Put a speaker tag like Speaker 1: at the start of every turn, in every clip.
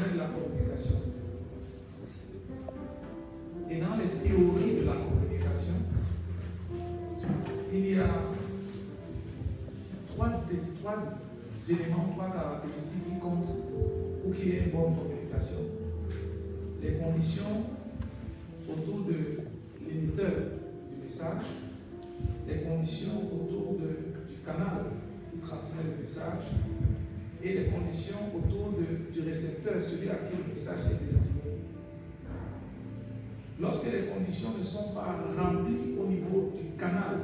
Speaker 1: traditionnelles de la communication. Et dans les théories de la communication, il y a trois éléments, trois caractéristiques qui comptent pour qu'il y ait une bonne communication. Les conditions autour de l'émetteur du message, les conditions autour du canal qui transmet le message et les conditions autour du récepteur, celui à qui le message est destiné. Lorsque les conditions ne sont pas remplies au niveau du canal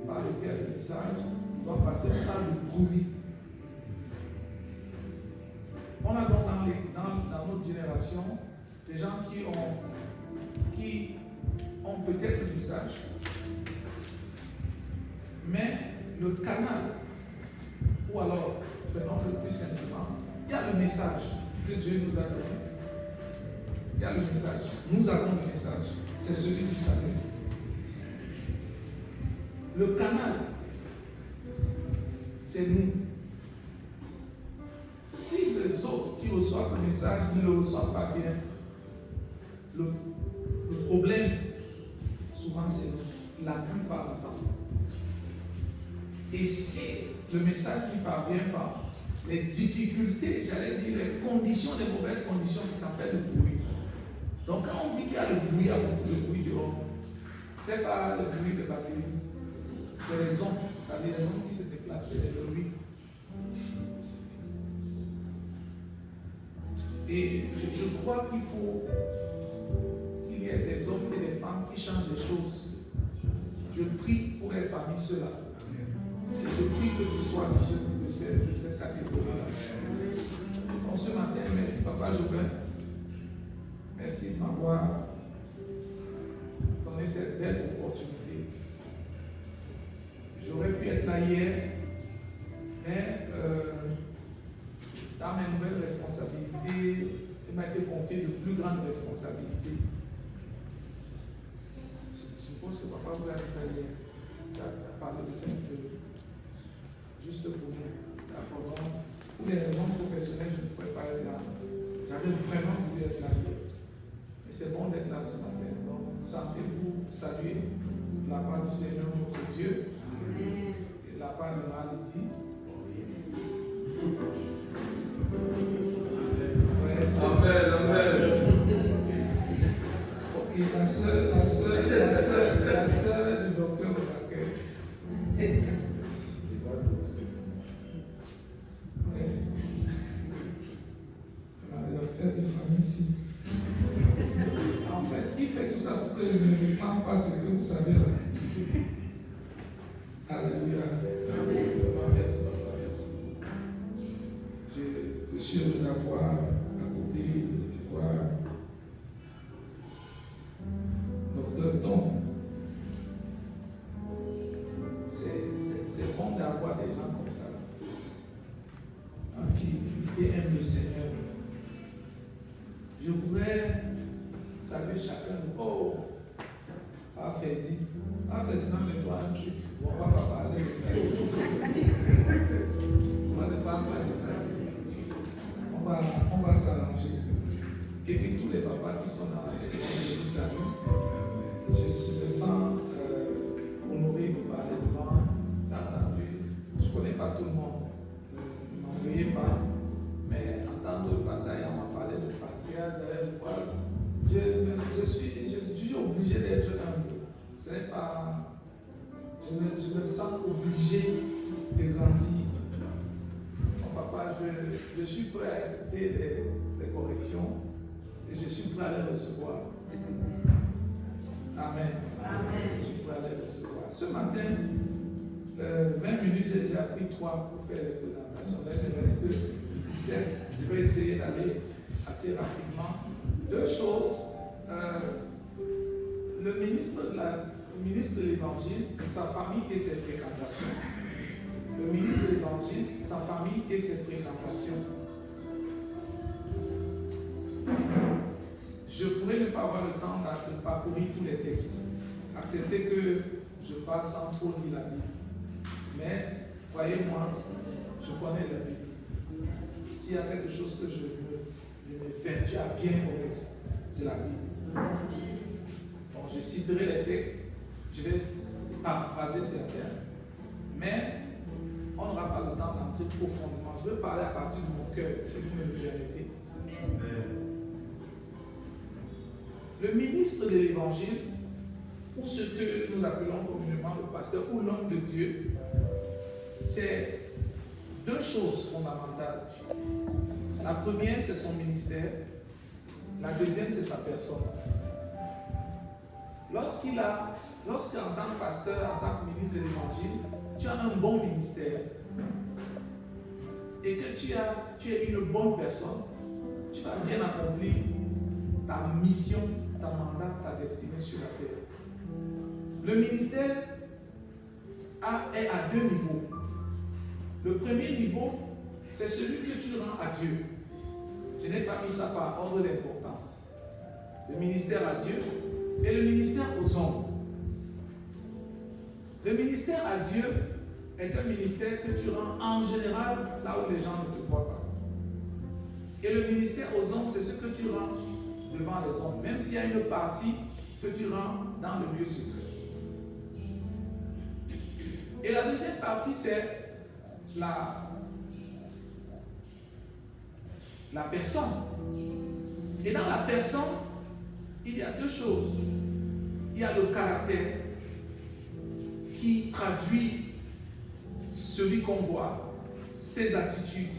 Speaker 1: par lequel le message doit passer par le bruit. On a donc dans notre génération des gens qui ont peut-être le message, mais le canal, ou alors, faisons-le plus simplement, il y a le message que Dieu nous a donné. Il y a le message. Nous avons le message. C'est celui du salut. Le canal, c'est nous. Si les autres qui reçoivent le message ne le reçoivent pas bien, le problème, souvent, c'est nous, la plupart du temps. Et si le message ne parvient pas, les difficultés, j'allais dire, les conditions, les mauvaises conditions, ça s'appelle le bruit. Donc, quand on dit qu'il y a le bruit, il y a beaucoup de bruit dehors. Ce n'est pas le bruit de batterie, c'est les ondes, c'est-à-dire les ondes qui se déplacent, c'est le bruit. Et je crois qu'il faut qu'il y ait des hommes et des femmes qui changent les choses. Je prie pour être parmi ceux-là. Et je prie que tu sois de cette catégorie-là. Donc ce matin, merci Papa Joubin. Merci de m'avoir donné cette belle opportunité. J'aurais pu être là hier, mais dans mes nouvelles responsabilités, il m'a été confié de plus grandes responsabilités. Je suppose que Papa vous a dit ça hier. Tu as parlé de ça juste pour nous. D'accord. Pour des raisons professionnelles, je ne pouvais pas être là. J'avais vraiment voulu être là hier. Et c'est bon d'être là ce matin. Donc, sentez-vous saluer de la part du Seigneur notre Dieu et de la part de Malédie. Amen. Ok, la sœur du docteur Baquet. Les affaires de famille ici. En fait, il fait tout ça pour que je ne réclame pas ce que vous savez là. Alléluia. Merci, papa, merci. Je suis heureux d'avoir à côté de voir Dr. Tom. C'est bon d'avoir des gens comme ça, qui aiment le Seigneur. Je voudrais saluer chacun. Oh, Fedi. Fedi n'a même pas un truc. On ne va pas parler de ça ici. On ne va pas parler de ça ici. On va s'arranger. Et puis tous les papas qui sont dans la maison, je vous salue. Je me sens honoré de parler devant. Je ne connais pas tout le monde. Ne m'en veuillez pas. Mais en tant que pasteur, on m'a parlé de patriarche, je suis toujours obligé d'être humble. Ce n'est pas. Je me sens obligé de grandir. Mon papa, je suis prêt à écouter les corrections et je suis prêt à les recevoir. Amen. Je suis prêt à les recevoir. Ce matin, 20 minutes, j'ai déjà pris 3 pour faire les présentations. Là, il me reste 17. Je vais essayer d'aller assez rapidement. 2 choses. Le ministre de l'Évangile, sa famille et ses fréquentations. Le ministre de l'Évangile, sa famille et ses fréquentations. Je pourrais ne pas avoir le temps de parcourir tous les textes. Acceptez que je parle sans trop lire la Bible. Mais, croyez-moi, je connais la Bible. S'il y a quelque chose que je d'une vertu à bien connaître. C'est la Bible. Bon, je citerai les textes, je vais paraphraser certains, mais on n'aura pas le temps d'entrer profondément. Je vais parler à partir de mon cœur, si vous me le permettez. Le ministre de l'Évangile, ou ce que nous appelons communément le pasteur ou l'homme de Dieu, c'est deux choses fondamentales. La première, c'est son ministère. La deuxième, c'est sa personne. Lorsqu'en tant que pasteur, en tant que ministre de l'Évangile, tu as un bon ministère et que tu es une bonne personne, tu vas bien accomplir ta mission, ta mandat, ta destinée sur la terre. Le ministère est à deux niveaux. Le premier niveau, c'est celui que tu rends à Dieu. Je n'ai pas mis ça par ordre d'importance. Le ministère à Dieu et le ministère aux hommes. Le ministère à Dieu est un ministère que tu rends en général là où les gens ne te voient pas. Et le ministère aux hommes, c'est ce que tu rends devant les hommes, même s'il y a une partie que tu rends dans le lieu secret. Et la deuxième partie, c'est la personne. Et dans la personne, il y a deux choses. Il y a le caractère qui traduit celui qu'on voit, ses attitudes,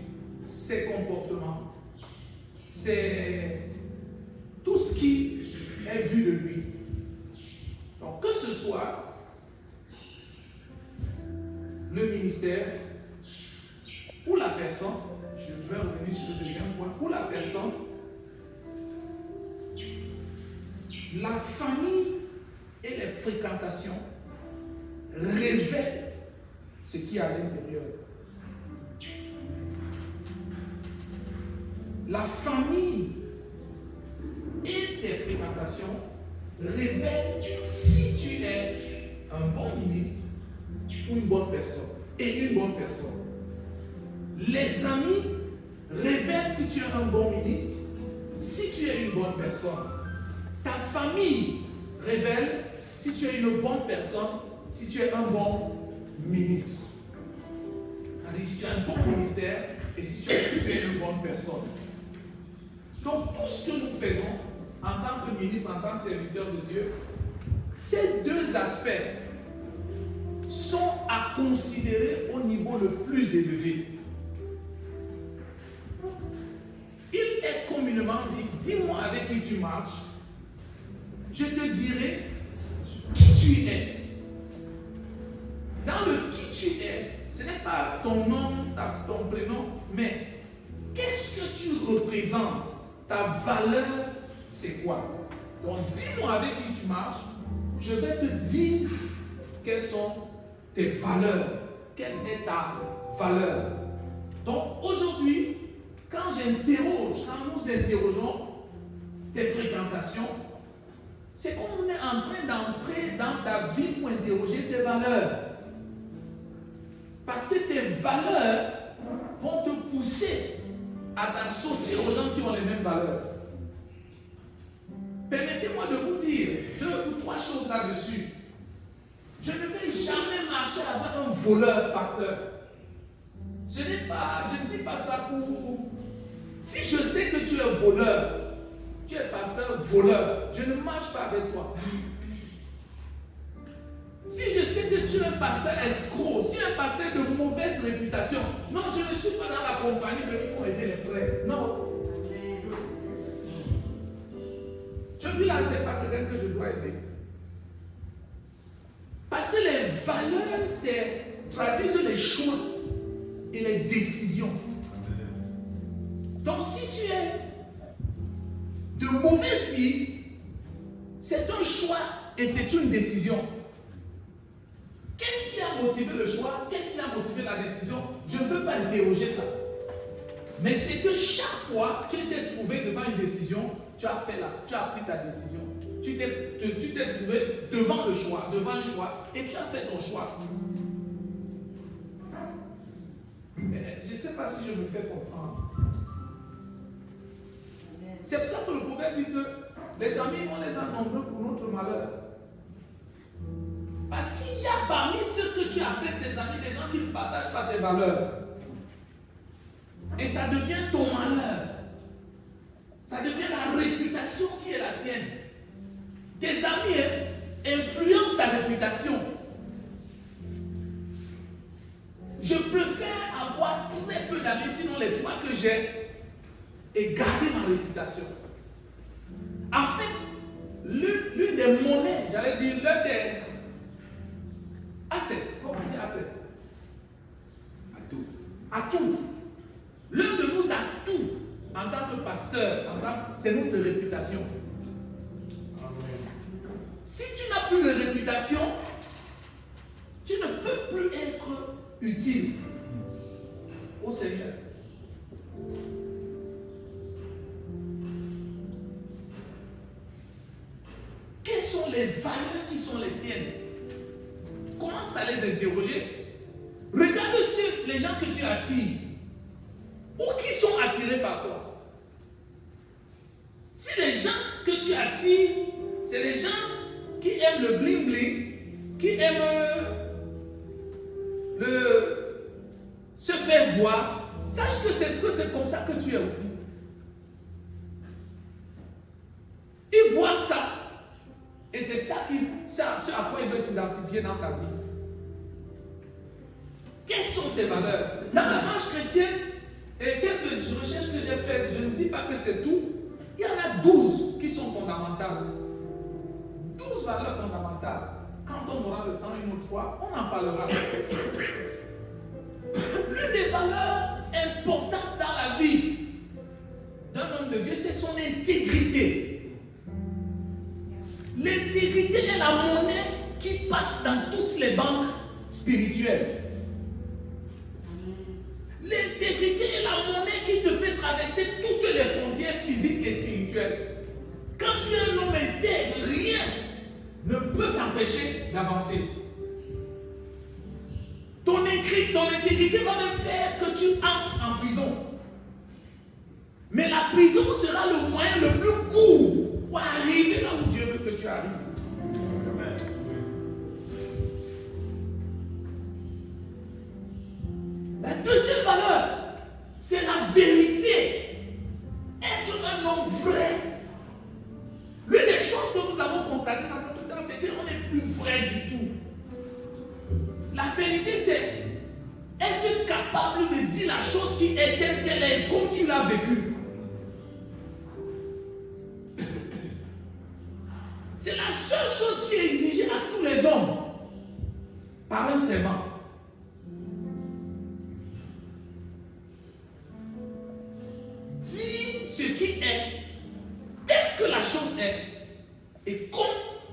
Speaker 1: ses comportements, c'est tout ce qui est vu de lui. Donc que ce soit le ministère ou la personne, je vais revenir sur le deuxième point, ou la personne, la famille et les fréquentations révèlent ce qui est à l'intérieur. La famille et tes fréquentations révèlent si tu es un bon ministre ou une bonne personne et une bonne personne. Les amis révèlent si tu es un bon ministre, si tu es une bonne personne. Ta famille révèle si tu es une bonne personne, si tu es un bon ministre. C'est-à-dire si tu as un bon ministère et si tu es une bonne personne. Donc tout ce que nous faisons en tant que ministre, en tant que serviteur de Dieu, ces deux aspects sont à considérer au niveau le plus élevé. Il est communément dit, dis-moi avec qui tu marches, je te dirai qui tu es. Dans le qui tu es, ce n'est pas ton nom, ton prénom, mais qu'est-ce que tu représentes? Ta valeur, c'est quoi? Donc dis-moi avec qui tu marches, je vais te dire quelles sont tes valeurs. Quelle est ta valeur? Donc aujourd'hui, quand nous interrogeons tes fréquentations, c'est qu'on est en train d'entrer dans ta vie pour interroger tes valeurs. Parce que tes valeurs vont te pousser à t'associer aux gens qui ont les mêmes valeurs. Permettez-moi de vous dire 2 ou 3 choses là-dessus. Je ne vais jamais marcher avec un voleur, pasteur. Je ne dis pas ça pour... Si je sais que tu es voleur, tu es pasteur voleur, je ne marche pas avec toi. Si je sais que tu es un pasteur escroc, si tu es un pasteur de mauvaise réputation, non, je ne suis pas dans la compagnie de il faut aider les frères. Non. Celui-là, ce n'est pas quelqu'un que je dois aider. Parce que les valeurs, traduisent les choix et les décisions. Donc, si tu es de mauvaise vie, c'est un choix et c'est une décision. Qu'est-ce qui a motivé le choix? Qu'est-ce qui a motivé la décision? Je ne veux pas interroger ça. Mais c'est que chaque fois que tu t'es trouvé devant une décision, tu as pris ta décision. Tu t'es trouvé devant le choix, et tu as fait ton choix. Mais je ne sais pas si je me fais comprendre. C'est pour ça que le proverbe dit que les amis, on les a nombreux pour notre malheur. Parce qu'il y a parmi ceux que tu appelles tes amis des gens qui ne partagent pas tes valeurs. Et ça devient ton malheur. Ça devient la réputation qui est la tienne. Tes amis influencent ta réputation. Je préfère avoir très peu d'amis, sinon les trois que j'ai, et garder ma réputation. En fait, l'une des monnaies, j'allais dire, l'un des assets, comment on dit assets? Atout. L'un de nos atouts en tant que pasteur, c'est notre réputation. Si tu n'as plus de réputation, tu ne peux plus être utile au Seigneur. Quelles sont les valeurs qui sont les tiennes? Commence à les interroger. Regarde les gens que tu attires. Ou qui sont attirés par toi. Si les gens que tu attires, c'est les gens qui aiment le bling bling, qui aiment se faire voir, sache que c'est comme ça que tu es aussi. Ils voient ça. Et c'est ça ce à quoi ils veulent s'identifier dans ta vie. Quelles sont tes valeurs? Dans la marche chrétienne, et quelques recherches que j'ai faites, je ne dis pas que c'est tout, il y en a 12 qui sont fondamentales. 12 valeurs fondamentales. Quand on aura le temps une autre fois, on en parlera. L'une des valeurs importantes dans la vie d'un homme de Dieu, c'est son intégrité. L'intégrité est la monnaie qui passe dans toutes les banques spirituelles. L'intégrité est la monnaie qui te fait traverser toutes les frontières physiques et spirituelles. Quand tu es un homme intègre, rien ne peut t'empêcher d'avancer. Ton intégrité va même faire que tu entres en prison. Mais la prison sera le moyen le plus court pour arriver là où Dieu veut que tu arrives. Amen. La deuxième valeur, c'est la vérité. Être un homme vrai. L'une des choses que nous avons constatées dans notre temps, c'est qu'on n'est plus vrai du tout. La vérité, c'est être capable de dire la chose qui est telle qu'elle est, comme tu l'as vécue. C'est la seule chose qui est exigée à tous les hommes par un servant. Dis ce qui est, tel que la chose est, et comme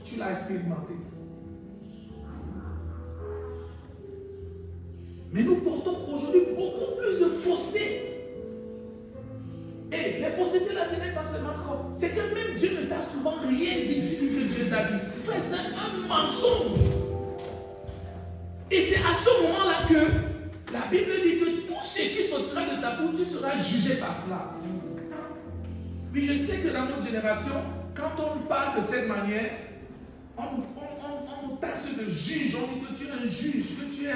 Speaker 1: tu l'as expérimenté. Mais nous portons aujourd'hui beaucoup plus de fausseté. Et les faussetés là, ce n'est pas seulement ce qu'on... C'est que même Dieu ne t'a souvent rien dit. Tu dis que Dieu t'a dit. Frère, c'est un mensonge. Et c'est à ce moment-là que la Bible dit que tout ce qui sortira de ta bouche, tu seras jugé par cela. Puis je sais que dans notre génération, quand on parle de cette manière, on nous taxe de juge, on dit que tu es un juge, que tu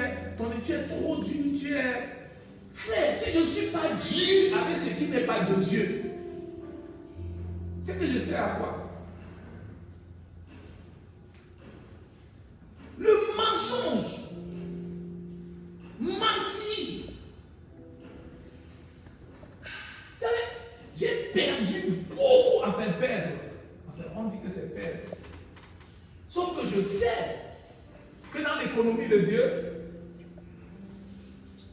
Speaker 1: es trop dur, tu es... Frère, si je ne suis pas dur avec ce qui n'est pas de Dieu, c'est que je sais à quoi. Le mensonge, mentir. Vous savez, j'ai perdu beaucoup, enfin perdre. Enfin, on dit que c'est perdre. Sauf que je sais que dans l'économie de Dieu,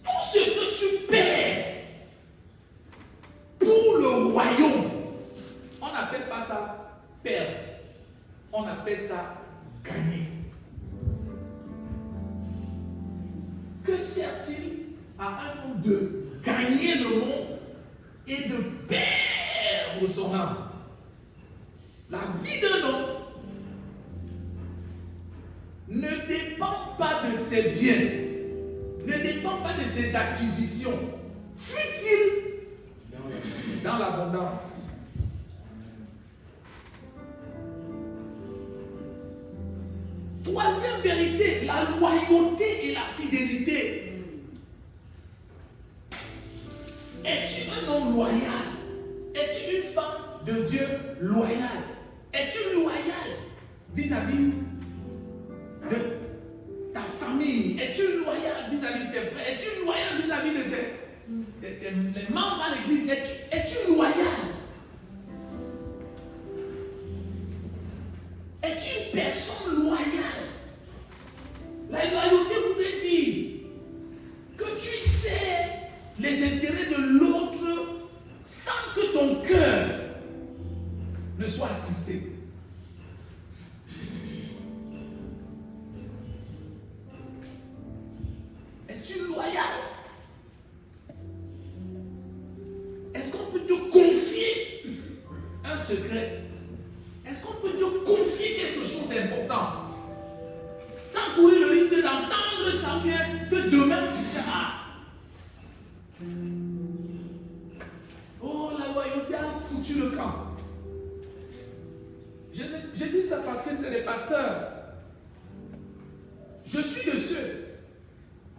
Speaker 1: tout ce que tu perds pour le royaume, on n'appelle pas ça perdre, on appelle ça gagner. Que sert-il à un homme de gagner le monde et de perdre son âme? La vie d'un homme ne dépend pas de ses biens, ne dépend pas de ses acquisitions, fut-il dans l'abondance. troisième vérité, la loyauté et la fidélité. Es-tu un homme loyal? Es-tu une femme de Dieu loyale? Es-tu loyal vis-à-vis de ta famille? Es-tu loyal vis-à-vis de tes frères? Es-tu loyal vis-à-vis de tes membres à l'église? Es-tu loyal? Es-tu une personne loyale? La loyauté voudrait dire que tu sais les intérêts de l'autre sans que ton cœur ne soit attristé. Es-tu loyal? Est-ce qu'on peut te confier un secret? Est-ce qu'on peut te confier quelque chose d'important sans courir le risque d'entendre ça ou bien que demain tu dises oh, la loyauté a foutu le camp. Je dis ça parce que c'est les pasteurs. Je suis de ceux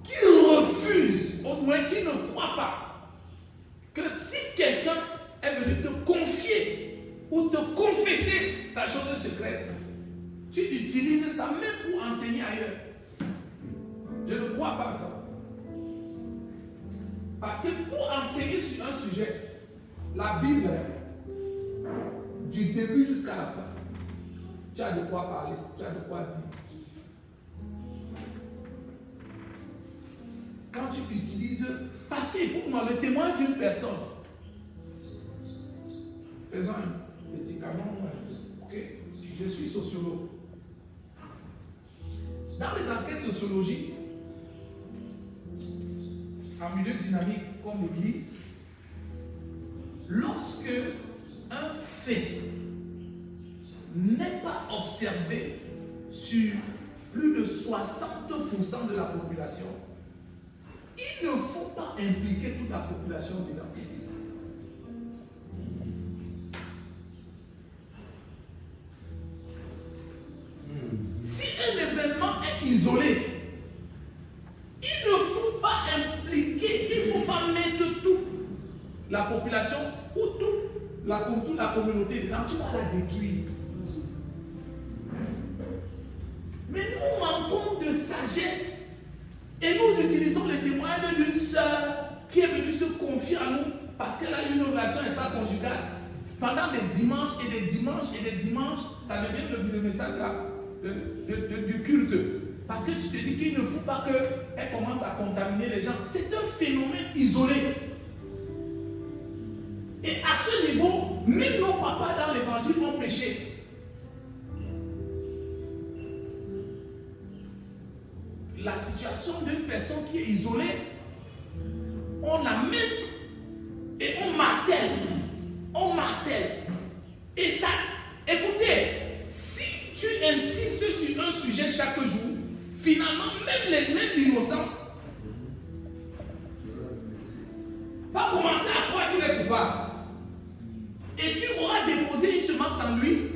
Speaker 1: qui refusent, au moins qui ne croient pas, que si quelqu'un est venu te confier ou te confesser sa chose secrète, tu utilises ça même pour enseigner ailleurs. Je ne crois pas à ça. Parce que pour enseigner sur un sujet, la Bible, du début jusqu'à la fin, tu as de quoi parler, tu as de quoi dire. Quand tu utilises, parce que écoute-moi, le témoin d'une personne, faisons un médicament, ok, je suis sociologue. Dans les enquêtes sociologiques, en milieu dynamique comme l'église, lorsque un fait n'est pas observé sur plus de 60% de la population, il ne faut pas impliquer toute la population dedans. Si un événement est isolé, il ne faut pas impliquer, il ne faut pas mettre toute la population ou toute la communauté dedans. Tu vas la détruire. Mais nous manquons de sagesse et nous utilisons le témoignage d'une sœur qui est venue se confier à nous parce qu'elle a eu une relation extra-conjugale. Pendant des dimanches et des dimanches et des dimanches, ça devient le message du culte. Parce que tu te dis qu'il ne faut pas qu'elle commence à contaminer les gens. C'est un phénomène isolé. Et à ce niveau, même nos papas dans l'évangile ont péché. La situation d'une personne qui est isolée, on la met et on martèle. On martèle. Et ça, écoutez, si tu insistes sur un sujet chaque jour, finalement, même l'innocent va commencer à croire qu'il est coupable. Et tu auras déposé une semence en lui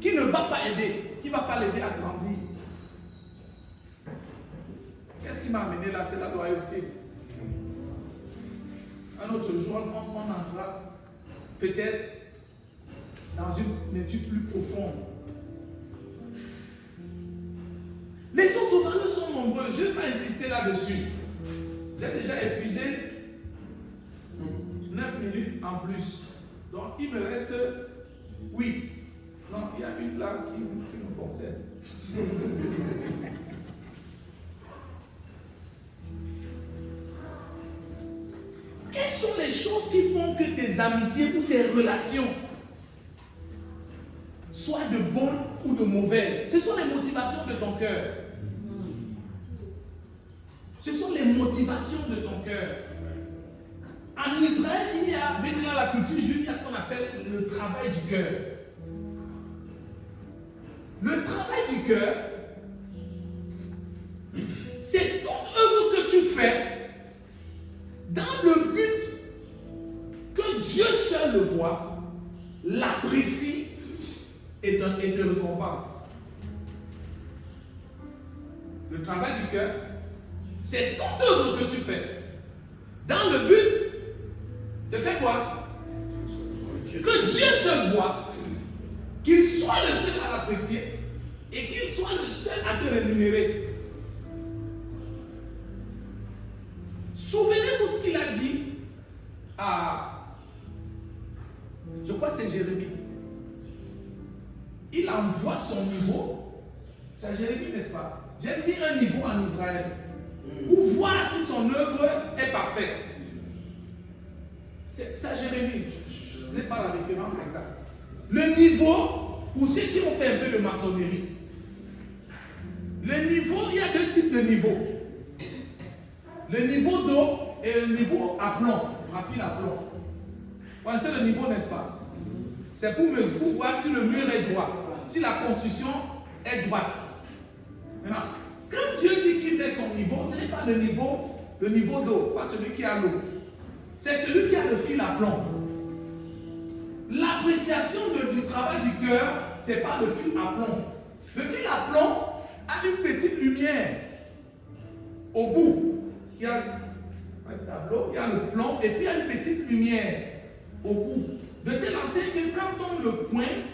Speaker 1: qui ne va pas aider, qui ne va pas l'aider à grandir. Qu'est-ce qui m'a amené là? C'est la loyauté. Un autre jour, on entrera peut-être dans une étude plus profonde. Les autres valeurs sont nombreuses. Je ne vais pas insister là-dessus. J'ai déjà épuisé 9 minutes en plus. Donc, il me reste 8. Non, il y a une là qui me concerne. Quelles sont les choses qui font que tes amitiés ou tes relations soient de bonnes ou de mauvaises? Ce sont les motivations de ton cœur. Ce sont les motivations de ton cœur. En Israël, il y a, je veux dire, dans la culture juive, il y a ce qu'on appelle le travail du cœur. Le travail du cœur, c'est toute œuvre que tu fais dans le but que Dieu seul le voit, l'apprécie et te récompense. le travail du cœur, c'est toute œuvre que tu fais dans le but de faire quoi? Que Dieu se voit, qu'il soit le seul à l'apprécier et qu'il soit le seul à te rémunérer. Souvenez-vous ce qu'il a dit à, je crois que c'est Jérémie. Il envoie son niveau, c'est Jérémie, n'est-ce pas? J'ai mis un niveau en Israël pour voir si son œuvre est parfaite. C'est Jérémie, je n'ai pas la référence exacte. Le niveau, pour ceux qui ont fait un peu de maçonnerie, le niveau, il y a deux types de niveaux. Le niveau d'eau et le niveau à plomb, à fil à plomb. Vous connaissez le niveau, n'est-ce pas? C'est pour voir si le mur est droit, si la construction est droite. Maintenant, quand Dieu dit qu'il met son niveau, ce n'est pas le niveau d'eau, pas celui qui a l'eau. C'est celui qui a le fil à plomb. L'appréciation du travail du cœur, ce n'est pas le fil à plomb. Le fil à plomb a une petite lumière au bout. Il y a un tableau, il y a le plomb, et puis il y a une petite lumière au bout. De telle enseigne que quand on le pointe,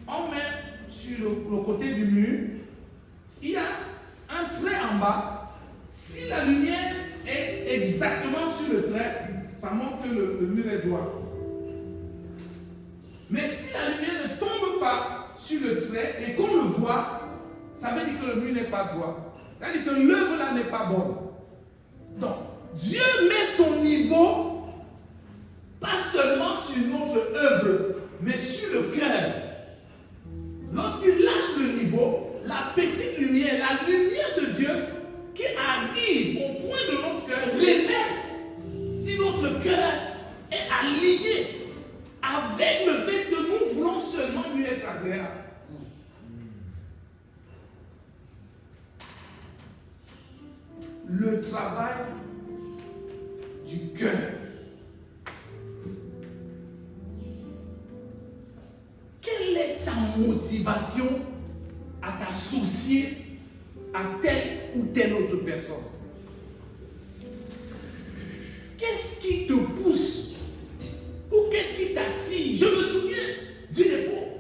Speaker 1: on met sur le côté du mur, il y a un trait en bas. Si la lumière est exactement sur le trait, ça montre que le mur est droit. Mais si la lumière ne tombe pas sur le trait et qu'on le voit, ça veut dire que le mur n'est pas droit. Ça veut dire que l'œuvre là n'est pas bonne. Donc, Dieu met son niveau pas seulement sur notre œuvre, mais sur le cœur. Lorsqu'il lâche le niveau, la petite lumière, la lumière de Dieu qui arrive au point de notre cœur révèle si notre cœur est aligné avec le fait que nous voulons seulement lui être agréable. Le travail du cœur. Quelle est ta motivation à t'associer à telle ou telle autre personne? Qu'est-ce qui te pousse? Ou qu'est-ce qui t'attire? Je me souviens d'une époque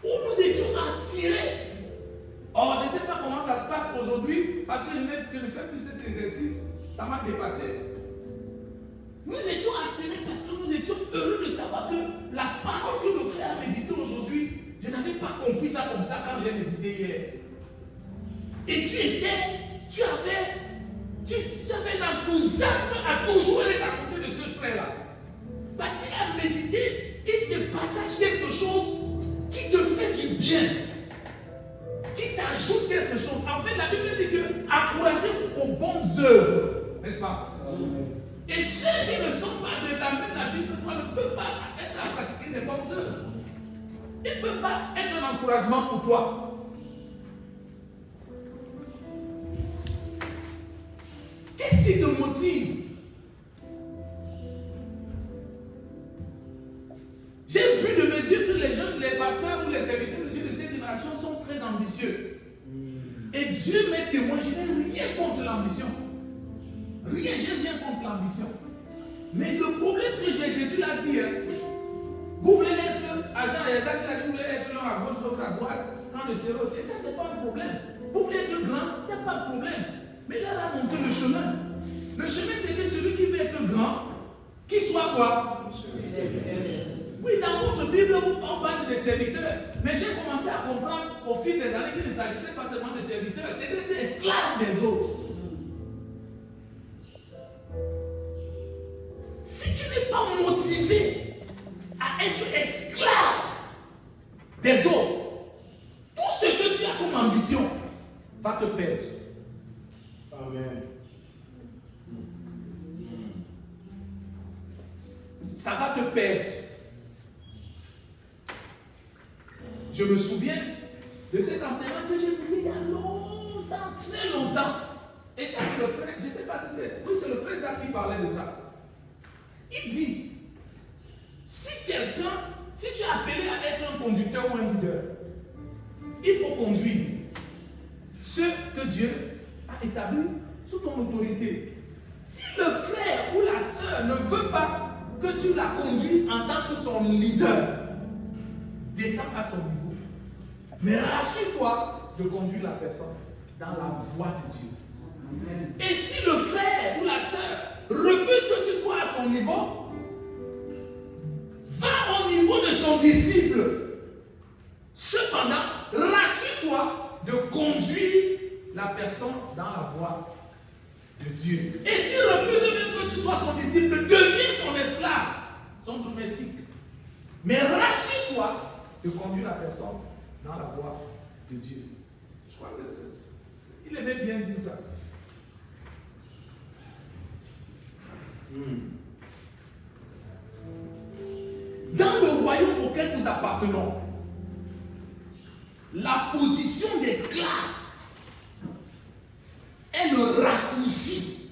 Speaker 1: où nous étions attirés. Or, je ne sais pas comment ça se passe aujourd'hui, parce que je ne fais plus cet exercice, ça m'a dépassé. Nous étions attirés parce que nous étions heureux de savoir que la parole que le frère a médité aujourd'hui, je n'avais pas compris ça comme ça quand j'ai médité hier. Et tu avais un enthousiasme à toujours être à côté de ce frère-là. Parce qu'il a médité, il te partage quelque chose qui te fait du bien, qui t'ajoute quelque chose. En fait, la Bible dit que encouragez-vous aux bonnes œuvres, n'est-ce pas? Et ceux qui ne sont pas de la même nature que toi ne peuvent pas être à pratiquer les bonnes œuvres. Ils ne peuvent pas être un encouragement pour toi. Qu'est-ce qui te motive? J'ai vu de mes yeux que les jeunes, les pasteurs ou les serviteurs de Dieu de cette génération sont très ambitieux. Et Dieu m'est témoin, je n'ai rien contre l'ambition. Rien, j'ai rien contre l'ambition. Mais le problème que j'ai, Jésus l'a dit, vous voulez être agent et Jacques l'a dit, vous voulez être l'un à gauche, l'autre à droite, quand le sera aussi, ça c'est pas un problème. Vous voulez être grand, il n'y a pas de problème. Mais là, il a montré le chemin. Le chemin, c'est que celui qui veut être grand, qu'il soit quoi? Oui, dans votre Bible, on parle des serviteurs. Mais j'ai commencé à comprendre au fil des années qu'il ne s'agissait pas seulement des serviteurs, c'était des esclaves des autres. Si tu n'es pas motivé à être esclave des autres, tout ce que tu as comme ambition va te perdre.
Speaker 2: Amen.
Speaker 1: Ça va te perdre. Je me souviens de cet enseignement que j'ai écouté il y a longtemps, très longtemps. Et ça, c'est le frère, je ne sais pas si c'est. Oui, c'est le frère Zach qui parlait de ça. Il dit, si tu es appelé à être un conducteur ou un leader, il faut conduire ceux que Dieu établi sous ton autorité. Si le frère ou la sœur ne veut pas que tu la conduises en tant que son leader, descends à son niveau. Mais rassure-toi de conduire la personne dans la voie de Dieu. Amen. Et si le frère ou la sœur refuse que tu sois à son niveau, va au niveau de son disciple. Cependant, rassure-toi de conduire la personne dans la voie de Dieu. Et s'il refuse même que tu sois son disciple, deviens son esclave, son domestique. Mais rassure-toi de conduire la personne dans la voie de Dieu. Je crois que il aimait bien dire ça. Dans le royaume auquel nous appartenons, la position d'esclave est le raccourci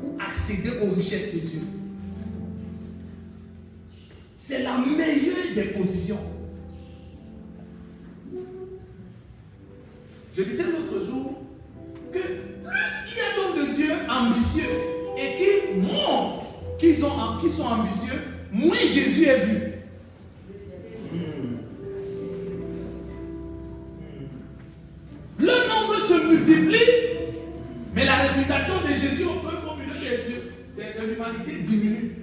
Speaker 1: pour accéder aux richesses de Dieu. C'est la meilleure des positions. Je disais l'autre jour que plus il y a d'hommes de Dieu ambitieux et qui montrent qu'ils sont ambitieux, moins Jésus est vu. Le nombre se multiplie, mais la réputation de Jésus au milieu de l'humanité diminue.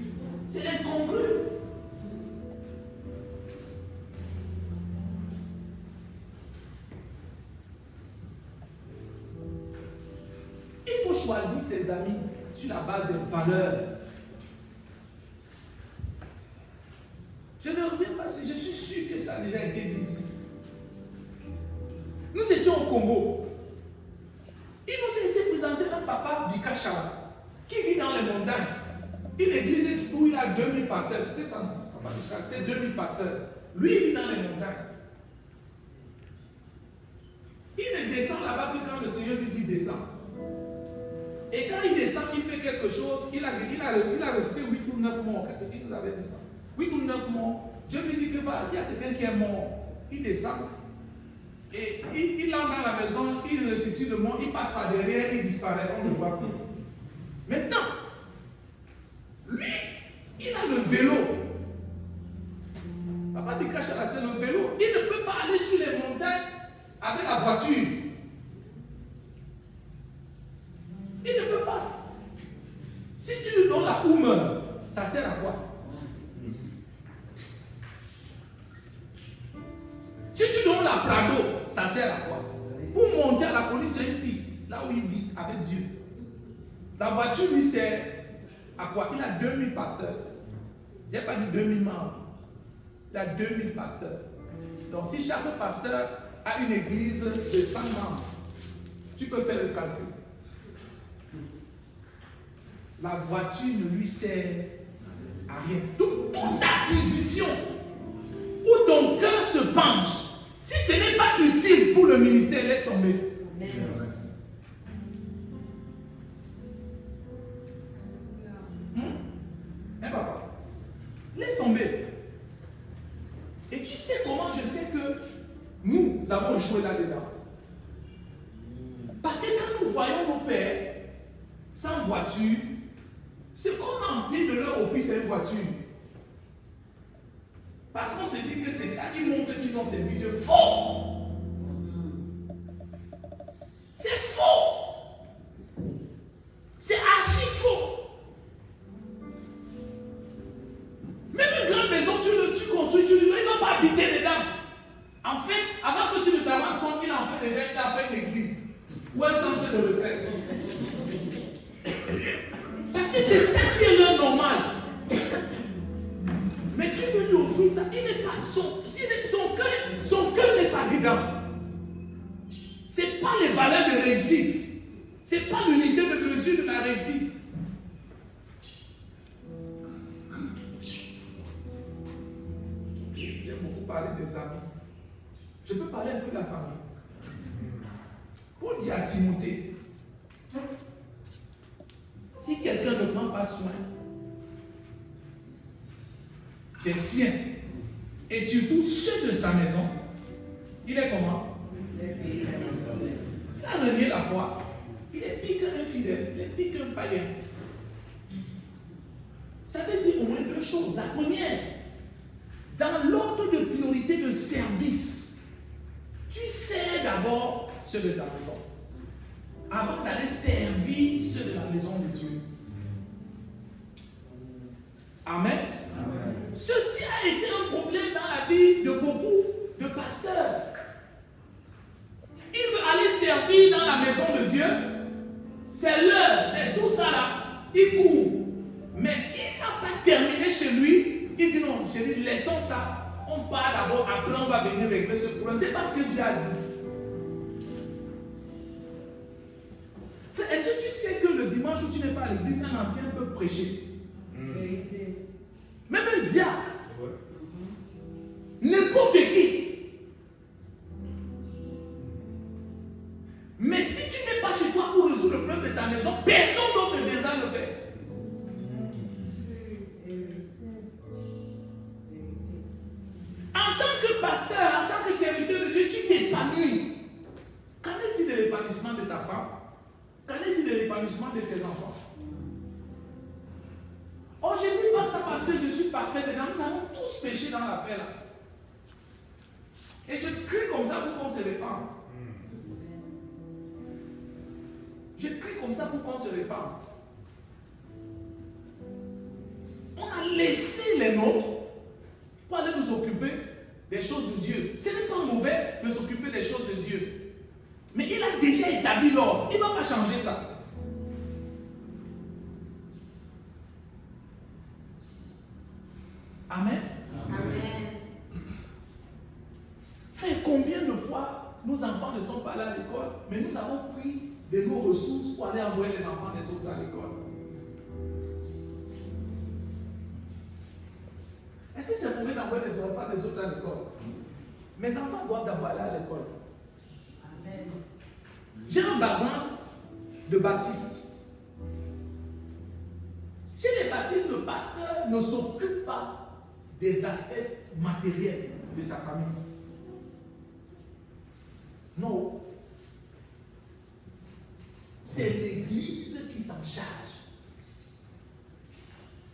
Speaker 1: C'est incongru. Il faut choisir ses amis sur la base des valeurs. Je ne reviens pas si je suis sûr que ça a déjà été dit ici. Nous étions au Congo. Il nous a été présenté un papa Bikachara qui vit dans les montagnes. Une église où il a 2000 pasteurs. C'était ça, papa Bikachara, c'était 2000 pasteurs. Lui, il vit dans les montagnes. Il ne descend là-bas que quand le Seigneur lui dit descend. Et quand il descend, il fait quelque chose. Il a reçu 8 ou 9 morts. Il nous avait dit ça. 8 ou 9 morts. Dieu lui dit que il y a quelqu'un qui est mort. Il descend. Et il entre dans la maison, il ressuscite le mort, il passe par derrière, il disparaît, on ne le voit plus. Maintenant, lui, il a le vélo. Papa dit Kachala, c'est le vélo. Il ne peut pas aller sur les montagnes avec la voiture. Il ne peut pas. Si tu lui donnes la Hummer, ça sert à quoi? Si tu donnes la Prado, ça sert à quoi? Pour monter à la police, il y a une piste, là où il vit avec Dieu. La voiture lui sert à quoi? Il a 2000 pasteurs. Je n'ai pas dit 2000 membres. Il a 2000 pasteurs. Donc si chaque pasteur a une église de 100 membres, tu peux faire le calcul. La voiture ne lui sert à rien. Toute acquisition où ton cœur se penche, si ce n'est pas utile pour le ministère, laisse tomber. Hein, papa? Laisse tomber. Et tu sais comment je sais que nous avons joué là-dedans? Parce que quand nous voyons nos pères sans voiture, ce qu'on en dit de leur office, c'est une voiture. Parce qu'on se dit que c'est ça qui montre qu'ils ont servi Dieu. Faux! C'est faux! C'est archi faux! Même une grande maison, tu construis, il ne va pas habiter dedans. En fait, avant que tu ne te rendes compte, il a en fait déjà fait une église ou un centre de retraite. Parce que c'est ça qui est leur normal. Mais tu veux lui offrir ça, il n'est pas, son cœur n'est pas dedans. Ce n'est pas les valeurs de réussite. Ce n'est pas l'unité de mesure de la réussite. J'aime beaucoup parler des amis. Je peux parler un peu de la famille. Paul dit à Timothée, si quelqu'un ne prend pas soin des siens, et surtout ceux de sa maison, il est comment? renié la foi, il est pire qu'un infidèle, il est pire qu'un païen. Ça veut dire au moins deux choses. La première, dans l'ordre de priorité de service, tu sers d'abord ceux de ta maison, avant d'aller servir ceux de la maison de Dieu. Amen. Amen. Ceci a été un problème dans la vie de beaucoup de pasteurs. Il veut aller servir dans la maison de Dieu. C'est l'heure, c'est tout ça là. Il court. Mais il n'a pas terminé chez lui. Il dit non, j'ai dit laissons ça. On part d'abord, après on va venir régler ce problème. C'est pas ce que Dieu a dit. Est-ce que tu sais que le dimanche où tu n'es pas à l'église, un ancien peut prêcher? Même un diable. N'importe qui. Mais si tu n'es pas chez toi pour résoudre le problème de ta maison, personne d'autre ne viendra le faire. En tant que pasteur, en tant que serviteur de Dieu, tu t'épanouis. Qu'en est-il de l'épanouissement de ta femme? Qu'en est-il de l'épanouissement de tes enfants? Oh, je ne dis pas ça parce que je suis parfait dedans. Nous avons tous péché dans l'affaire là. Et je crie comme ça pour qu'on se répande. Je crie comme ça pour qu'on se répande. On a laissé les nôtres pour aller nous occuper des choses de Dieu. Ce n'est pas mauvais de s'occuper des choses de Dieu. Mais il a déjà établi l'ordre. Il ne va pas changer ça. Amen. Amen. Frère, combien de fois nos enfants ne sont pas allés à l'école, mais nous avons pris de nos ressources pour aller envoyer les enfants des autres à l'école? Est-ce que c'est mauvais d'envoyer les enfants des autres à l'école? Mes enfants doivent d'abord aller à l'école. Amen. J'ai un background de baptiste. Chez les baptistes, le pasteur ne s'occupe pas des aspects matériels de sa famille. Non. C'est l'église qui s'en charge.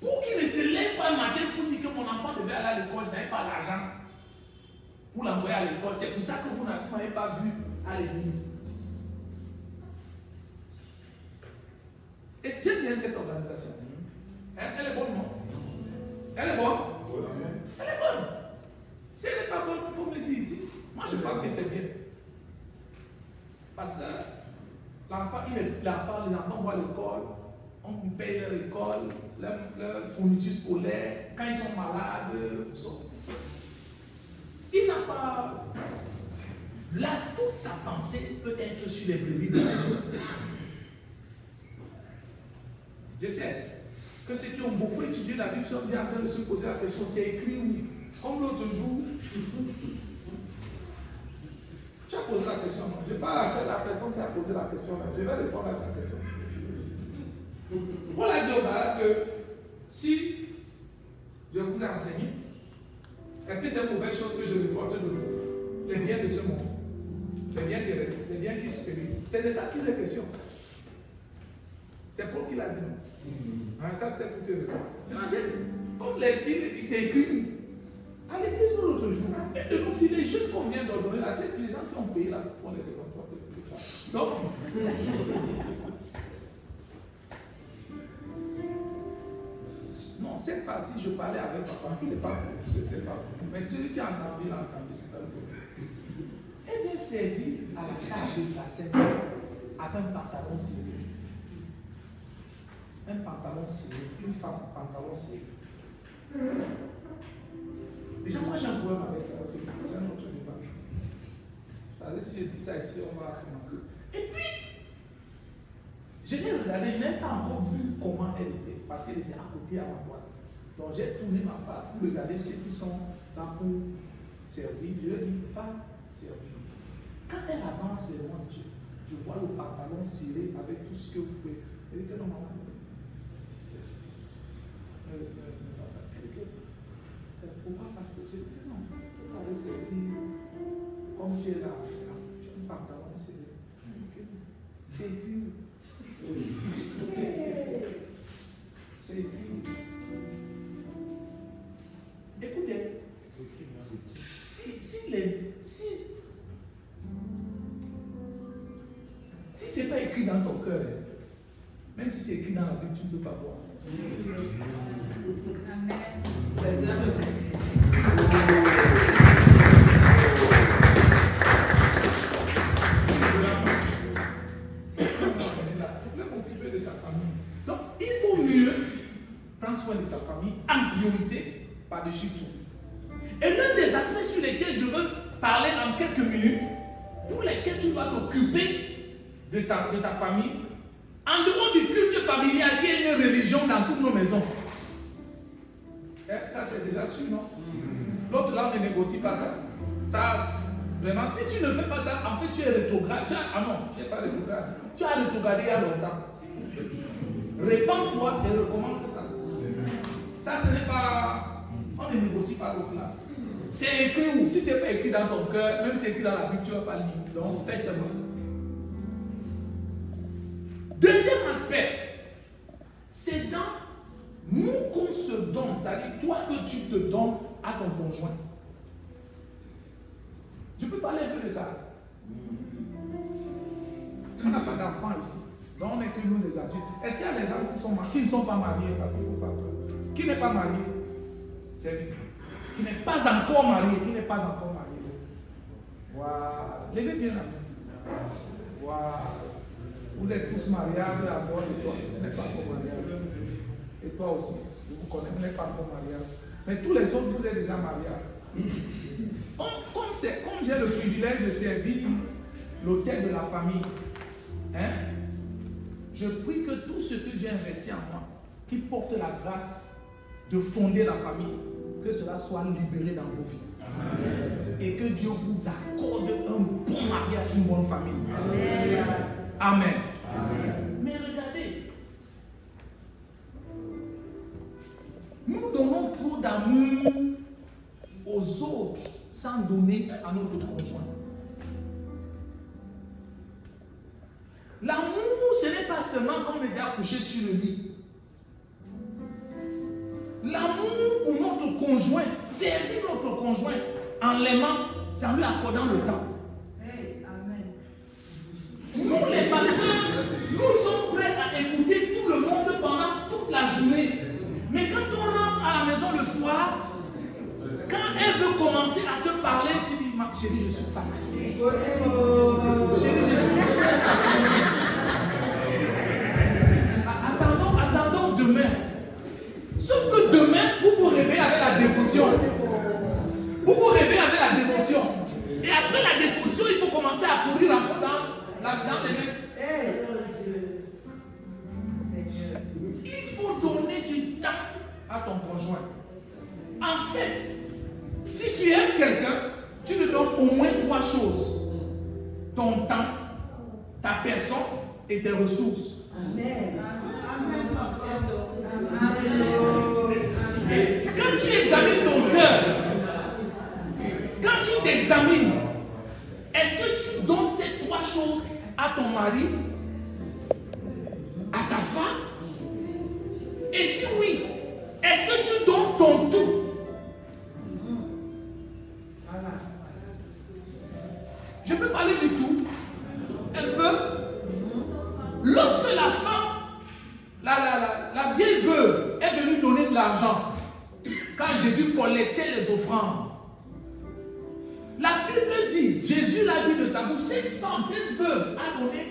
Speaker 1: Pour qu'il ne se lève pas le matin pour dire que mon enfant devait aller à l'école, je n'avais pas l'argent pour l'envoyer à l'école. C'est pour ça que vous n'avez pas vu à l'église. Est-ce que j'aime bien cette organisation? Elle est bonne, non? Elle est bonne? Elle est bonne. Si elle n'est pas bonne, il faut me le dire ici. Moi, je pense que c'est bien. Parce que les enfants vont à l'école, on paye leur école, leur fourniture scolaire, quand ils sont malades, il n'a pas. Là, toute sa pensée peut être sur les brebis de Dieu. Je sais que ceux qui ont beaucoup étudié la Bible sont bien en train de se poser la question, c'est écrit où? Comme l'autre jour, tu as posé la question. Je parle à la personne qui a posé la question. Je vais répondre à sa question. Paul a dit au malade que si je vous ai enseigné, est-ce que c'est une mauvaise chose que je reporte de vous? Les biens de ce monde, les biens terrestres, les biens qui se périssent. C'est de ça qu'il est question. C'est Paul qui l'a dit, non? Ça, c'était tout le temps. Maintenant, j'ai dit, comme les filles, c'est écrit. À l'église l'autre jour, et de nos filles, les jeunes qu'on vient d'ordonner là, c'est les gens qui ont payé là pour les écoles. Donc, non, cette partie, je parlais avec papa, c'est pas pour, c'était pas pour. Mais celui qui a entendu, l'a entendu, c'est pas pour. Elle vient servir à la table de la scène avec un pantalon ciré. Un pantalon ciré, une femme, pantalon ciré. Déjà, moi j'ai un problème avec ça, ok, c'est un autre débat. Allez, si je dis ça ici, on va commencer. Et puis, je l'ai regardé, je n'ai pas encore vu comment elle était, parce qu'elle était à côté à ma droite. Donc j'ai tourné ma face pour regarder ceux qui sont là pour servir. Je lui ai dit, va servir. Quand elle avance vers moi, je vois le pantalon ciré avec tout ce que vous pouvez. Elle dit que non, maman. Elle dit que pourquoi? Parce que je dis non, tu vas servir comme tu es là, tu as un pantalon serré. C'est écrit. C'est écrit. Écoutez, si ce n'est pas écrit dans ton cœur, même si c'est écrit dans la Bible, tu ne peux pas voir.
Speaker 3: Amen.
Speaker 1: C'est ça. De ta famille. Donc, il vaut mieux prendre soin de ta famille en priorité par-dessus tout. Et l'un des aspects sur lesquels je veux parler en quelques minutes, pour lesquels tu dois t'occuper de ta famille, en dehors du culte familial qui est une religion dans toutes nos maisons. Ça, c'est déjà sûr, non? L'autre là, on ne négocie pas ça. Ça, vraiment, si tu ne fais pas ça, en fait, tu es rétrograde. Ah non, tu n'es pas rétrograde. Tu as rétrogradé il y a longtemps. Répands-toi et recommence ça. Ça, ce n'est pas. On ne négocie pas l'autre là. C'est écrit où? Si ce n'est pas écrit dans ton cœur, même si c'est écrit dans la Bible, tu ne vas pas lire. Donc, fais seulement. Deuxième aspect, c'est dans nous qu'on se donne, c'est-à-dire toi que tu te donnes à ton conjoint. Je peux parler un peu de ça. On n'a pas d'enfants ici. Donc on n'est que nous les adultes. Est-ce qu'il y a des gens qui ne sont pas mariés? Parce qu'il ne faut pas peur. Qui n'est pas marié? C'est lui. Qui n'est pas encore marié. Qui n'est pas encore marié. Voilà. Levez bien la main. Voilà. Vous êtes tous mariables à bord de toi. Tu n'es pas encore mariable. Et toi aussi. Je vous connais. Vous n'êtes pas encore mariable. Mais tous les autres, vous êtes déjà mariables. Comme j'ai le privilège de servir l'autel de la famille, hein, je prie que tout ce que Dieu a investi en moi, qui porte la grâce de fonder la famille, que cela soit libéré dans vos vies. Amen. Et que Dieu vous accorde un bon mariage, une bonne famille. Amen. Amen. Amen. Mais regardez, nous donnons trop d'amour aux autres sans donner à notre conjoint. L'amour, ce n'est pas seulement quand on est déjà couché sur le lit. L'amour pour notre conjoint, servir notre conjoint en l'aimant, c'est en lui accordant le temps.
Speaker 3: Hey, amen.
Speaker 1: Nous, les pasteurs, nous sommes prêts à écouter tout le monde pendant toute la journée. Mais quand on rentre à la maison le soir, quand elle veut commencer à te parler, tu dis, ma chérie, je suis fatiguée. Chérie, je suis fatiguée. Attendons demain. Sauf que demain, vous vous réveillez avec la dévotion. Vous vous réveillez avec la dévotion. Et après la dévotion, il faut commencer à courir encore dans les mains. Il faut donner du temps à ton conjoint. En fait, si tu aimes quelqu'un, tu lui donnes au moins 3 choses. Ton temps, ta personne et tes ressources.
Speaker 3: Amen.
Speaker 1: Quand tu examines ton cœur, quand tu t'examines, est-ce que tu donnes ces 3 choses à ton mari, à ta femme? Et si oui, est-ce que tu donnes ton tout? Je peux parler du tout un peu. Lorsque la femme, la vieille veuve est venue donner de l'argent, quand Jésus collectait les offrandes, la Bible dit, Jésus l'a dit de sa bouche, cette femme, cette veuve a donné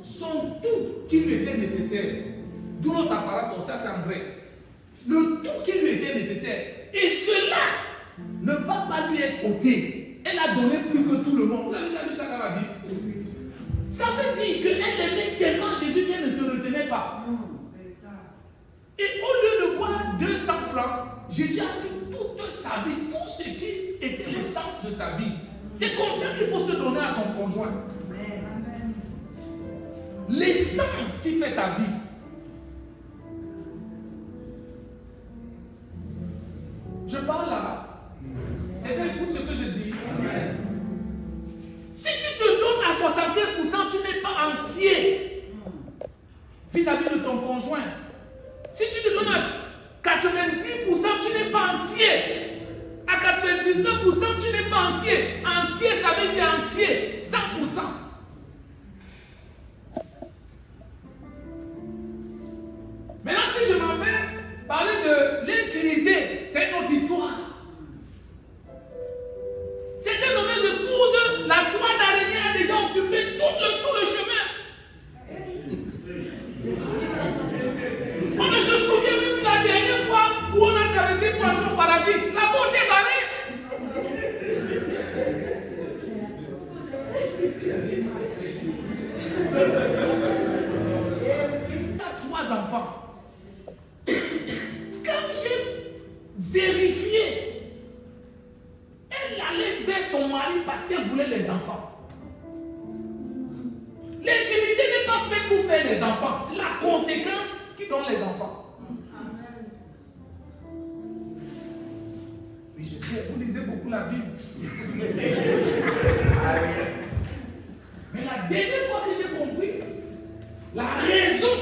Speaker 1: son tout qui lui était nécessaire. D'où sa parole, ça c'est en vrai. Le tout qui lui était nécessaire. Et cela ne va pas lui être ôté. Elle a donné plus que tout le monde. Vous avez lu ça dans la Bible? Ça veut dire qu'elle aimait tellement Jésus qu'elle ne se retenait pas. Et au lieu de voir 200 francs, Jésus a pris toute sa vie, tout ce qui était l'essence de sa vie. C'est comme ça qu'il faut se donner à son conjoint. L'essence qui fait ta vie. Je parle là. Et bien, écoute ce que je dis. Si tu te donnes à 75%, tu n'es pas entier. vis-à-vis de ton conjoint. Si tu te donnes à 90%, tu n'es pas entier. À 99%, tu n'es pas entier. Entier, ça veut dire entier. 100%. Maintenant, si je m'en vais parler de l'intimité, c'est une autre histoire. C'était nommé je pose, la toile d'araignée a déjà occupé tout le chemin. On ne se souvient même de la dernière fois où on a traversé pour entrer au paradis. La porte est barrée. Il a 3 enfants. Quand j'ai vérifié, elle la laisse vers son mari parce qu'elle voulait les enfants. L'intimité n'est pas faite pour faire des enfants. C'est la conséquence qui donne les enfants. Oui, je sais, vous lisez beaucoup la Bible. Mais la dernière fois que j'ai compris, la raison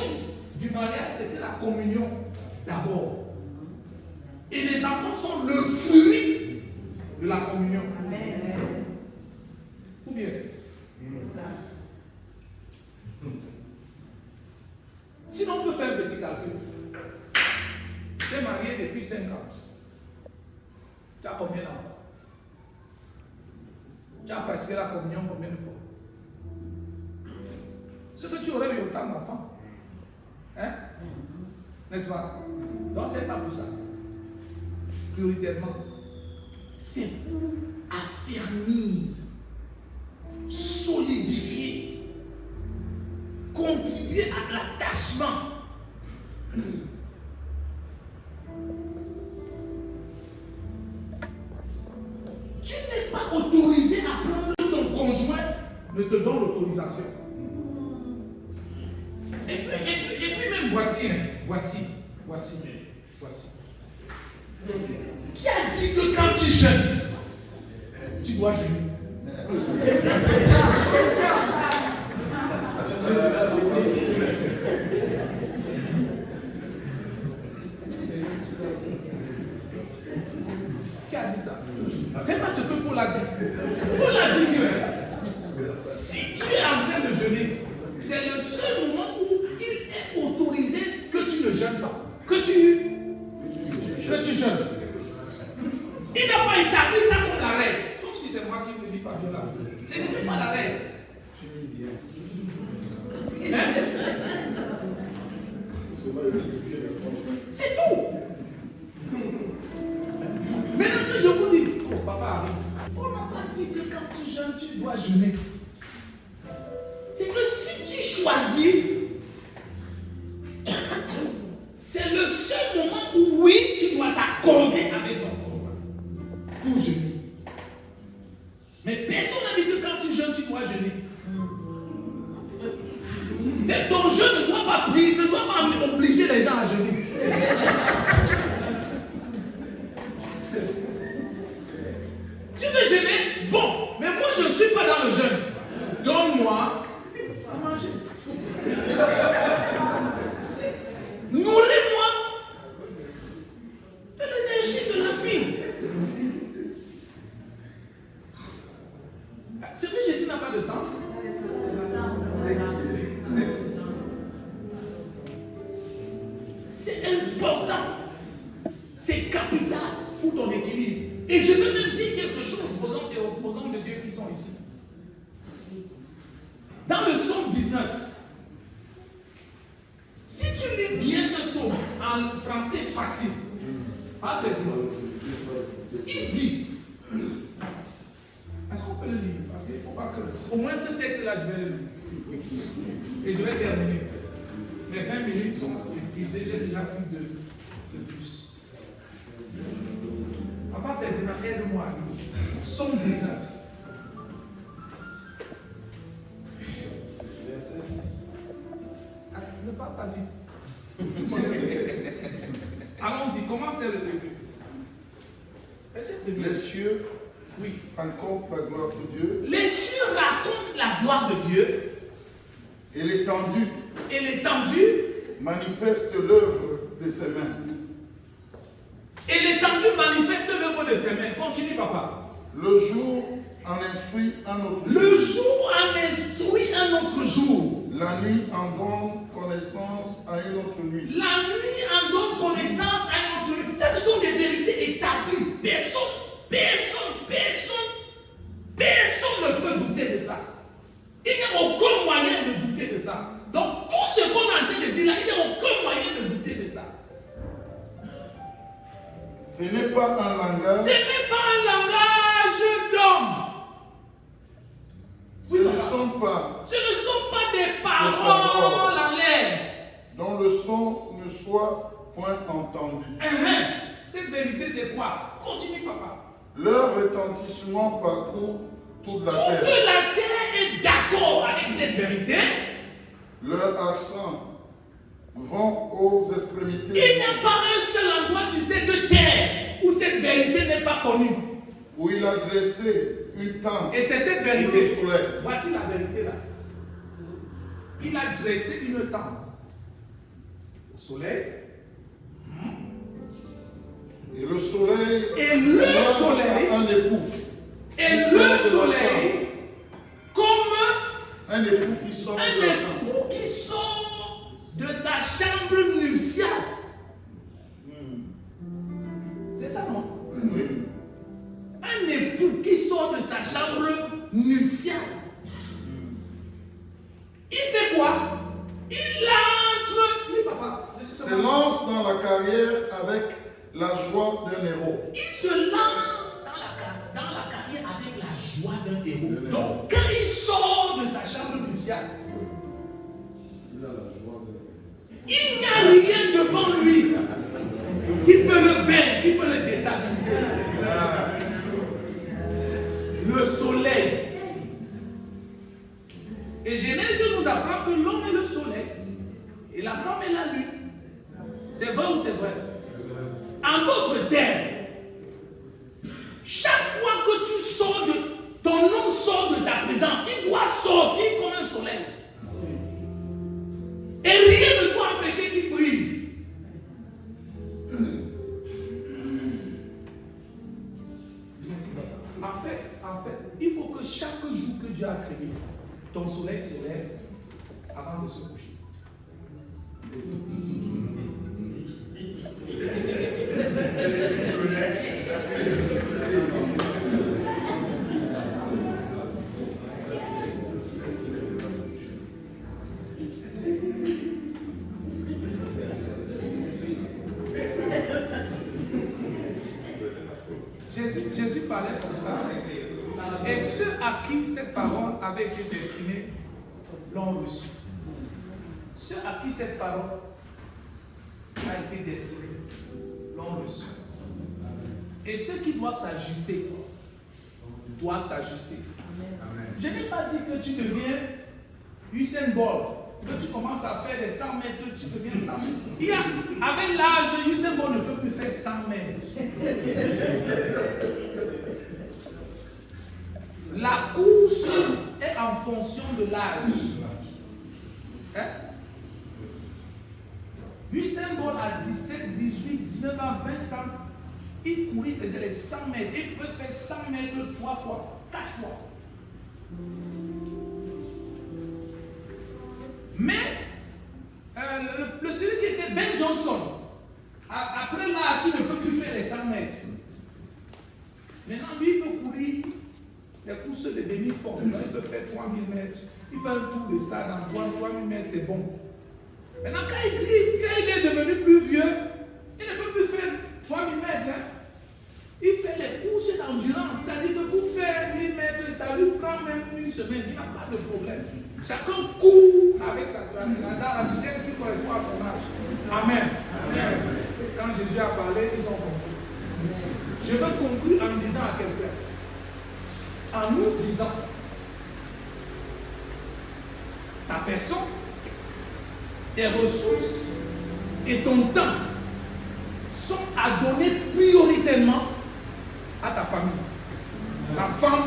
Speaker 1: du mariage, c'était la communion d'abord. Et les enfants sont le fruit de la communion. Amen. Ou bien? Sinon, on peut faire un petit calcul. Tu es marié depuis 5 ans. Tu as combien d'enfants? Tu as pratiqué la communion combien de fois? Ce que tu aurais eu autant d'enfants. Hein? N'est-ce pas? Donc, c'est pas pour ça. Prioritairement, c'est pour affermir, solidifier, contribuer à l'attachement. Tu n'es pas autorisé à prendre ton conjoint, ne te donne l'autorisation. Et puis même voici. Qui a dit que quand tu jeûnes, tu dois jeûner? Qui a dit ça? C'est pas ce que Paul a dit. Paul a dit que si tu es en train de jeûner, c'est le seul moment où il est autorisé que tu ne jeûnes pas. Que tu jeûnes. Il n'a pas établi ça comme la règle. Sauf si c'est moi qui ne lis pas bien là. Ce n'est pas la règle. Hein? C'est tout. Maintenant que je vous dis, oh papa arrive. On n'a pas dit que quand tu jeûnes, tu dois jeûner. C'est que si tu choisis, c'est le seul moment où oui, tu dois t'accorder avec ton conjoint pour jeûner. Mais personne n'a dit que quand tu jeûnes, tu dois jeûner. C'est ton jeûne ne doit pas prier, ne doit pas obliger les gens à jeûner. Tu veux jeûner? Bon, mais moi je ne suis pas dans le jeûne. Donne-moi à manger. Nourris-moi de l'énergie de la vie. Ce que j'ai dit n'a pas de sens. C'est important. C'est capital pour ton équilibre. Et je veux même dire quelque chose aux hommes de Dieu qui sont ici. Dans le psaume 19, si tu lis bien ce psaume en français facile, il dit, est-ce qu'on peut le lire? Parce qu'il ne faut pas que, au moins ce texte-là, je vais le lire. Et je vais terminer. Les 20 minutes sont utilisées, j'ai déjà plus de plus. Papa Ferdinand, aide-moi à lire. Psaume 19.
Speaker 2: Verset 6.
Speaker 1: Ne parle pas vite. Allons-y, commence dès le début.
Speaker 2: Les cieux racontent la gloire de Dieu.
Speaker 1: Les cieux racontent la gloire de Dieu.
Speaker 4: Et l'étendue
Speaker 1: Et l'étendue,
Speaker 4: manifeste l'œuvre de ses mains.
Speaker 1: et l'étendue manifeste l'œuvre de ses mains. Continue, papa.
Speaker 4: Le jour en instruit un autre
Speaker 1: Le
Speaker 4: jour.
Speaker 1: jour en instruit un autre jour.
Speaker 4: La nuit en donne connaissance à une autre nuit.
Speaker 1: La nuit en donne connaissance à une autre nuit. Ça, ce sont des vérités établies. Personne ne peut douter de ça. Il n'y a aucun moyen de douter de ça. Donc, tout ce qu'on est en train de dire là, il n'y a aucun moyen de douter de ça.
Speaker 4: Ce n'est pas un langage.
Speaker 1: Ce n'est pas un langage d'homme.
Speaker 4: Ce ne sont pas
Speaker 1: Ce ne sont pas des paroles en l'air.
Speaker 4: dont le son ne soit point entendu.
Speaker 1: Cette vérité, c'est quoi? Continue, papa.
Speaker 4: Leur retentissement parcourt toute la
Speaker 1: Toute
Speaker 4: terre.
Speaker 1: la terre est d'accord avec cette vérité.
Speaker 4: Leur accent vont aux extrémités.
Speaker 1: Il n'y a pas un seul endroit sur cette terre où cette vérité n'est pas connue.
Speaker 4: Où il a dressé une tente.
Speaker 1: Et c'est cette
Speaker 4: pour
Speaker 1: vérité.
Speaker 4: le soleil.
Speaker 1: Voici la vérité là. Il a dressé une tente au soleil.
Speaker 4: Et le soleil.
Speaker 1: Et le
Speaker 4: est
Speaker 1: soleil.
Speaker 4: un époux.
Speaker 1: Et le soleil, comme
Speaker 4: Un époux qui sort
Speaker 1: un
Speaker 4: de la chambre.
Speaker 1: époux qui sort de sa chambre nuptiale. C'est ça, non?
Speaker 4: Oui.
Speaker 1: Un époux qui sort de sa chambre nuptiale. Il fait quoi? Il entre. Oui, papa.
Speaker 4: Se lance dans la carrière avec la joie d'un héros.
Speaker 1: Il se lance dans la carrière avec la joie d'un héros. Donc, quand il sort de sa chambre nuptiale, il n'y a rien devant lui qui peut le vaincre, qui peut le déstabiliser. Le soleil. Et Genèse nous apprend que l'homme est le soleil et la femme est la lune. C'est vrai ou c'est vrai? En d'autres termes, chaque fois que tu sors de ton nom sort de ta présence, il doit sortir comme un soleil. Et rien ne doit empêcher qu'il brille. En fait, il faut que chaque jour que Dieu a créé, ton soleil se lève avant de se coucher. Jésus parlait comme ça. Et ceux à qui cette parole avait été destinée l'ont reçu. Ceux à qui cette parole a été destinée l'ont reçu. Et ceux qui doivent s'ajuster, doivent s'ajuster. Je n'ai pas dit que tu deviens Usain Bolt, que tu commences à faire des 100 mètres, tu deviens 100 mètres. Avec l'âge, Usain Bolt ne peut plus faire 100 mètres. La course est en fonction de l'âge. Hein? Usain Bolt à 17, 18, 19 ans, 20 ans, il courait, il faisait les 100 mètres. Il peut faire 100 mètres 3 fois, 4 fois. Mais, celui qui était Ben Johnson, après l'âge, il ne peut plus faire les 100 mètres. Maintenant, lui, il peut courir les courses de demi-fond. Il peut faire 3000 mètres. Il fait un tour de stade en 3000 mètres, c'est bon. Maintenant, quand il est devenu plus vieux, il ne peut plus faire 3000 mètres. Hein. Il fait les courses d'endurance. C'est-à-dire que pour faire 1000 mètres, ça lui prend même une semaine. Il n'a pas de problème. Chacun court avec dans la vitesse qui correspond à son âge. Amen. Amen. Quand Jésus a parlé, ils ont compris. Je veux conclure en disant à quelqu'un, en nous disant, ta personne, tes ressources et ton temps sont à donner prioritairement à ta famille, ta femme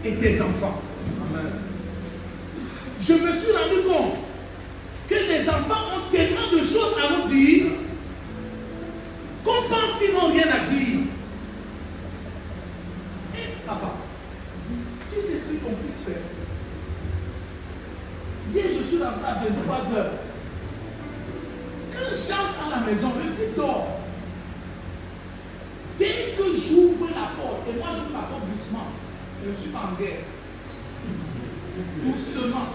Speaker 1: et tes enfants. Amen. je me suis rendu compte que les enfants ont tellement de choses à nous dire qu'on pense qu'ils n'ont rien à dire. Et papa, tu sais ce que ton fils fait? Hier, je suis rentré à 23h. Quand j'entre à la maison, le type dort. Dès que j'ouvre la porte, et moi j'ouvre la porte doucement, je ne suis pas en guerre. Doucement.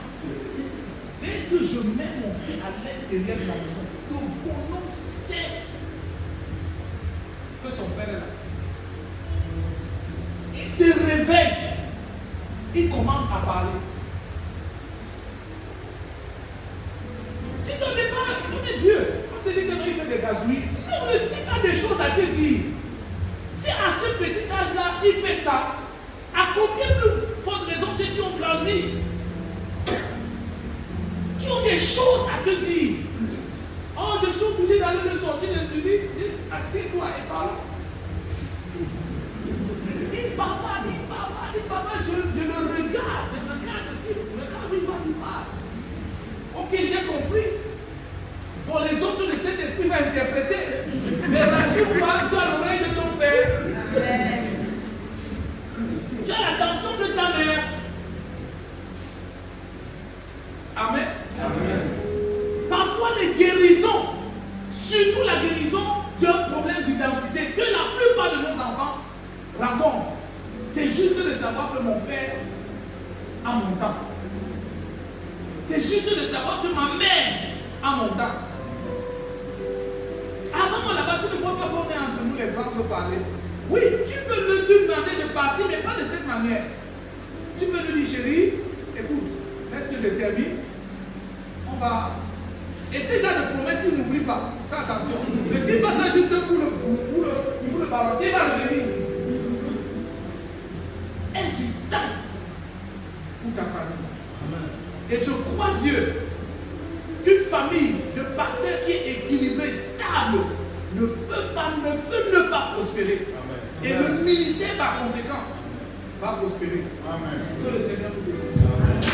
Speaker 1: Dès que je mets mon pied à l'intérieur de la maison, le bonhomme sait que son père est là. Il se réveille. Il commence à parler. Tu sais, au départ, on est Dieu. On se dit que non, il fait des gazouilles. Non, le type a des choses à te dire. Si à ce petit âge-là, il fait ça, à combien plus forte raison ceux qui ont grandi, qui ont des choses à te dire? Oh, je suis obligé d'aller le sortir de lui. Assieds-toi et parle. Il parle, je le regarde, le type, regarde, oui, il parle. Ok, j'ai compris. Bon, les autres, le Saint-Esprit va interpréter. Mais rassure-toi, tu as l'oreille de ton père. Tu as l'attention de ta mère. Amen. Amen. Parfois, les guérisons, surtout la guérison d'un problème d'identité, que la plupart de nos enfants rencontrent, c'est juste de savoir que mon père a mon temps. C'est juste de savoir que ma mère a mon temps. Avant, là-bas, tu ne vois pas qu'on est entre nous les grands de parler. Oui, tu peux lui demander de partir, mais pas de cette manière. Tu peux lui dire, chérie, écoute, est-ce que je termine? On va. Et ces gens de promesses, ils n'oublient pas. Fais attention. Ne dis pas ça juste pour le balancer, il va revenir. Aie du temps pour ta famille. Amen. Et je crois Dieu qu'une famille de pasteurs qui est équilibrée, stable, ne peut ne pas prospérer. Amen. Et le ministère par conséquent va prospérer. Amen. Que le Seigneur nous bénisse.